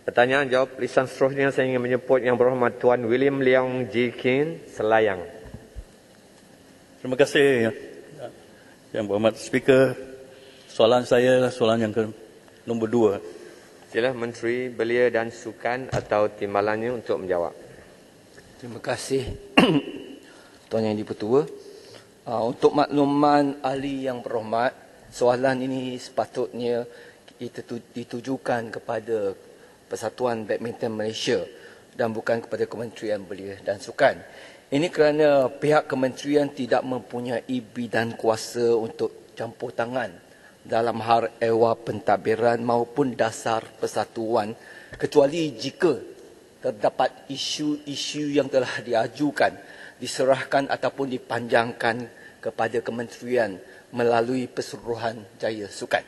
Pertanyaan jawab lisan seterusnya saya ingin menyebut Yang Berhormat Tuan William Leong Ji Kin, Selayang. Terima kasih Yang Berhormat Speaker. Soalan saya soalan yang nombor 2. Sila Menteri Belia dan Sukan atau timbalannya untuk menjawab. Terima kasih Tuan Yang Di-Pertua. Untuk makluman ahli yang berhormat, soalan ini sepatutnya ditujukan kepada Persatuan Badminton Malaysia dan bukan kepada Kementerian Belia dan Sukan. Ini kerana pihak kementerian tidak mempunyai bidang kuasa untuk campur tangan dalam hal ehwal pentadbiran maupun dasar persatuan, kecuali jika terdapat isu-isu yang telah diajukan, diserahkan ataupun dipanjangkan kepada kementerian melalui Persuruhan Jaya Sukan.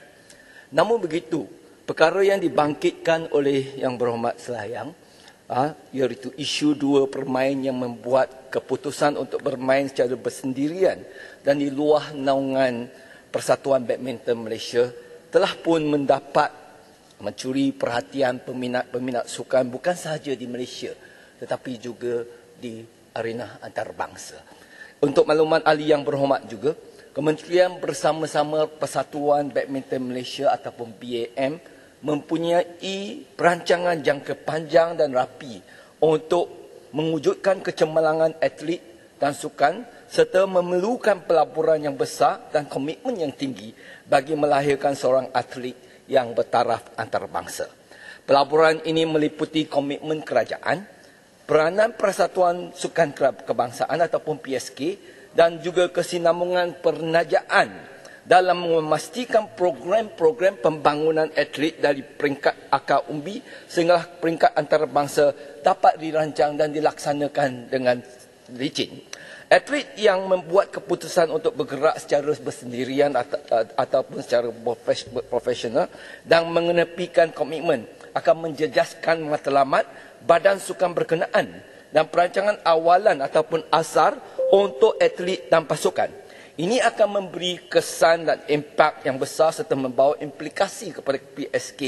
Namun begitu, perkara yang dibangkitkan oleh Yang Berhormat Selayang, iaitu isu 2 pemain yang membuat keputusan untuk bermain secara bersendirian dan di luar naungan Persatuan Badminton Malaysia, telah pun mendapat mencuri perhatian peminat-peminat sukan bukan sahaja di Malaysia tetapi juga di arena antarabangsa. Untuk makluman ahli yang berhormat juga, Kementerian bersama-sama Persatuan Badminton Malaysia ataupun BAM mempunyai perancangan jangka panjang dan rapi untuk mewujudkan kecemerlangan atlet dan sukan serta memerlukan pelaburan yang besar dan komitmen yang tinggi bagi melahirkan seorang atlet yang bertaraf antarabangsa. Pelaburan ini meliputi komitmen kerajaan, peranan Persatuan Sukan Kebangsaan ataupun PSK dan juga kesinambungan perniagaan dalam memastikan program-program pembangunan atlet dari peringkat akar umbi sehingga peringkat antarabangsa dapat dirancang dan dilaksanakan dengan licin. Atlet yang membuat keputusan untuk bergerak secara bersendirian ataupun secara profesional dan mengenepikan komitmen akan menjejaskan matlamat badan sukan berkenaan dan perancangan awalan ataupun asar untuk atlet dan pasukan. Ini akan memberi kesan dan impak yang besar serta membawa implikasi kepada PSK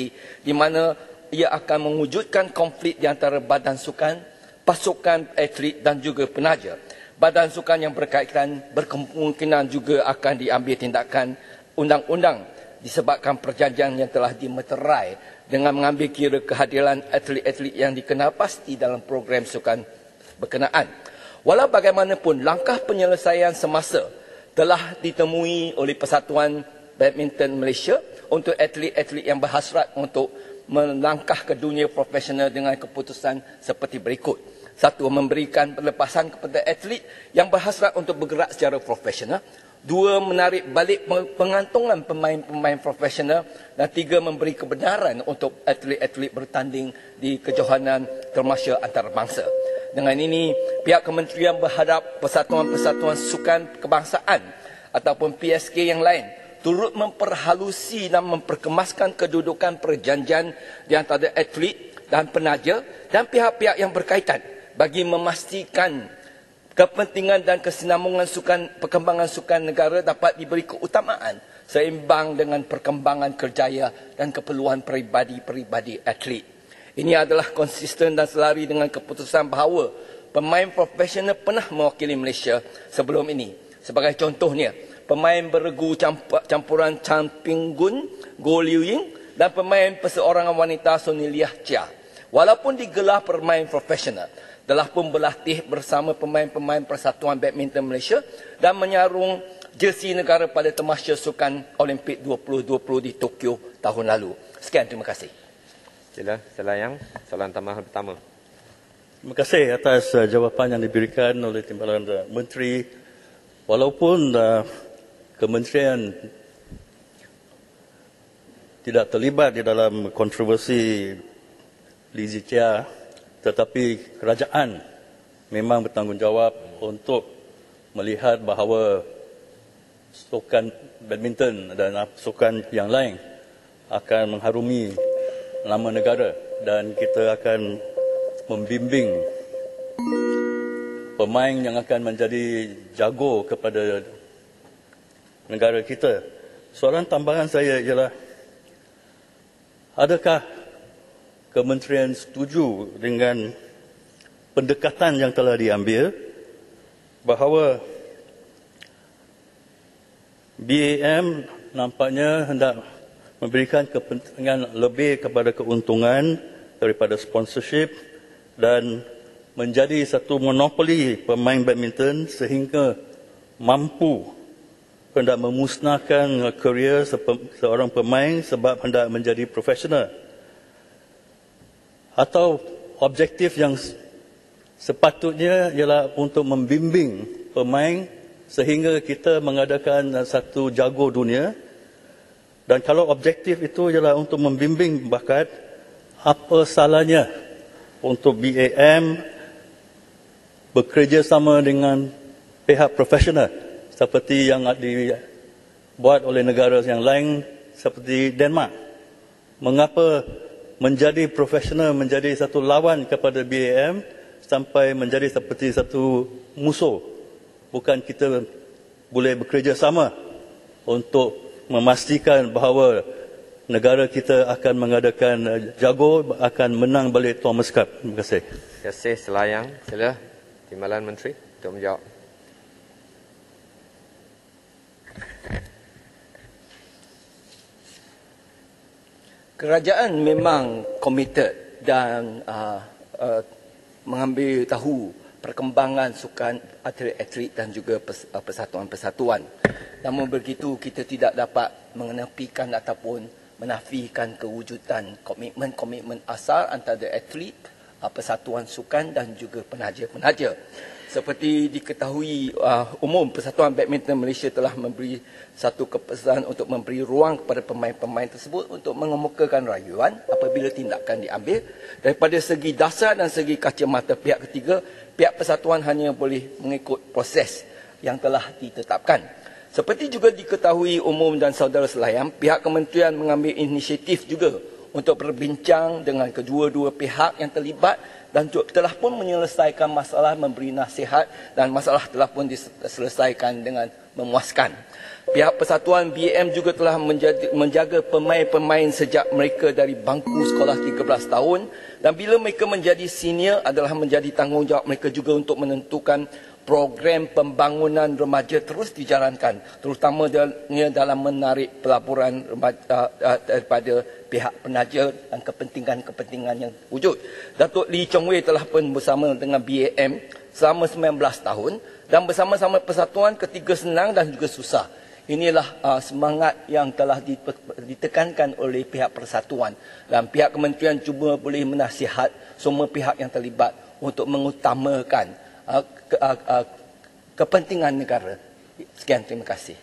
di mana ia akan mewujudkan konflik di antara badan sukan, pasukan atlet dan juga penaja. Badan sukan yang berkaitan berkemungkinan juga akan diambil tindakan undang-undang disebabkan perjanjian yang telah dimeterai dengan mengambil kira kehadiran atlet-atlet yang dikenal pasti dalam program sukan berkenaan. Walau bagaimanapun, langkah penyelesaian semasa telah ditemui oleh Persatuan Badminton Malaysia untuk atlet-atlet yang berhasrat untuk melangkah ke dunia profesional dengan keputusan seperti berikut. 1. Memberikan pelepasan kepada atlet yang berhasrat untuk bergerak secara profesional. 2. Menarik balik pengantongan pemain-pemain profesional. Dan 3. Memberi kebenaran untuk atlet-atlet bertanding di kejohanan komersial antarabangsa. Dengan ini, pihak kementerian berharap persatuan-persatuan sukan kebangsaan ataupun PSK yang lain turut memperhalusi dan memperkemaskan kedudukan perjanjian di antara atlet dan penaja dan pihak-pihak yang berkaitan bagi memastikan kepentingan dan kesinambungan perkembangan sukan negara dapat diberi keutamaan seimbang dengan perkembangan kerjaya dan keperluan peribadi-peribadi atlet. Ini adalah konsisten dan selari dengan keputusan bahawa pemain profesional pernah mewakili Malaysia sebelum ini. Sebagai contohnya, pemain beregu campuran Chan Ping-gun, Goh Liu Ying dan pemain perseorangan wanita Soniliah Chia. Walaupun digelar pemain profesional, telah pun berlatih bersama pemain-pemain Persatuan Badminton Malaysia dan menyarung jersey negara pada Tamasya Sukan Olimpik 2020 di Tokyo tahun lalu. Sekian, terima kasih. Sila, Selayang, soalan tambahan pertama. Terima kasih atas jawapan yang diberikan oleh Timbalan Menteri. Walaupun kementerian tidak terlibat di dalam kontroversi Lee Zijia, tetapi kerajaan memang bertanggungjawab untuk melihat bahawa sukan badminton dan sukan yang lain akan mengharumi nama negara dan kita akan membimbing pemain yang akan menjadi jago kepada negara kita. Soalan tambahan saya ialah, adakah kementerian setuju dengan pendekatan yang telah diambil bahawa BAM nampaknya hendak memberikan kepentingan lebih kepada keuntungan daripada sponsorship dan menjadi satu monopoli pemain badminton sehingga mampu hendak memusnahkan karier seorang pemain sebab hendak menjadi profesional. Atau objektif yang sepatutnya ialah untuk membimbing pemain sehingga kita mengadakan satu jago dunia. Dan kalau objektif itu ialah untuk membimbing bakat, apa salahnya untuk BAM bekerjasama dengan pihak profesional seperti yang dibuat oleh negara yang lain seperti Denmark. Mengapa menjadi profesional menjadi satu lawan kepada BAM sampai menjadi seperti satu musuh? Bukan kita boleh bekerjasama untuk memastikan bahawa negara kita akan mengadakan jago, akan menang balik Thomas Cup. Terima kasih. Terima kasih Selayang. Sila Timbalan Menteri untuk menjawab. Kerajaan memang komited dan mengambil tahu perkembangan sukan atlet-atlet dan juga persatuan-persatuan. Namun begitu, kita tidak dapat mengenapikan ataupun menafikan kewujudan komitmen-komitmen asal antara atlet, persatuan sukan dan juga penaja-penaja. Seperti diketahui umum, Persatuan Badminton Malaysia telah memberi satu keputusan untuk memberi ruang kepada pemain-pemain tersebut untuk mengemukakan rayuan apabila tindakan diambil. Daripada segi dasar dan segi kacamata pihak ketiga, pihak persatuan hanya boleh mengikut proses yang telah ditetapkan. Seperti juga diketahui umum dan saudara Selayang, pihak kementerian mengambil inisiatif juga untuk berbincang dengan kedua-dua pihak yang terlibat dan telah pun menyelesaikan masalah, memberi nasihat dan masalah telah pun diselesaikan dengan memuaskan. Pihak persatuan BAM juga telah menjaga pemain-pemain sejak mereka dari bangku sekolah 13 tahun dan bila mereka menjadi senior adalah menjadi tanggungjawab mereka juga untuk menentukan program pembangunan remaja terus dijalankan, terutama dalam menarik pelaburan daripada pihak penaja dan kepentingan-kepentingan yang wujud. Datuk Lee Chong Wei telah pun bersama dengan BAM selama 19 tahun dan bersama-sama persatuan ketiga senang dan juga susah. Inilah semangat yang telah ditekankan oleh pihak persatuan dan pihak kementerian cuba boleh menasihat semua pihak yang terlibat untuk mengutamakan kepentingan negara. Sekian, terima kasih.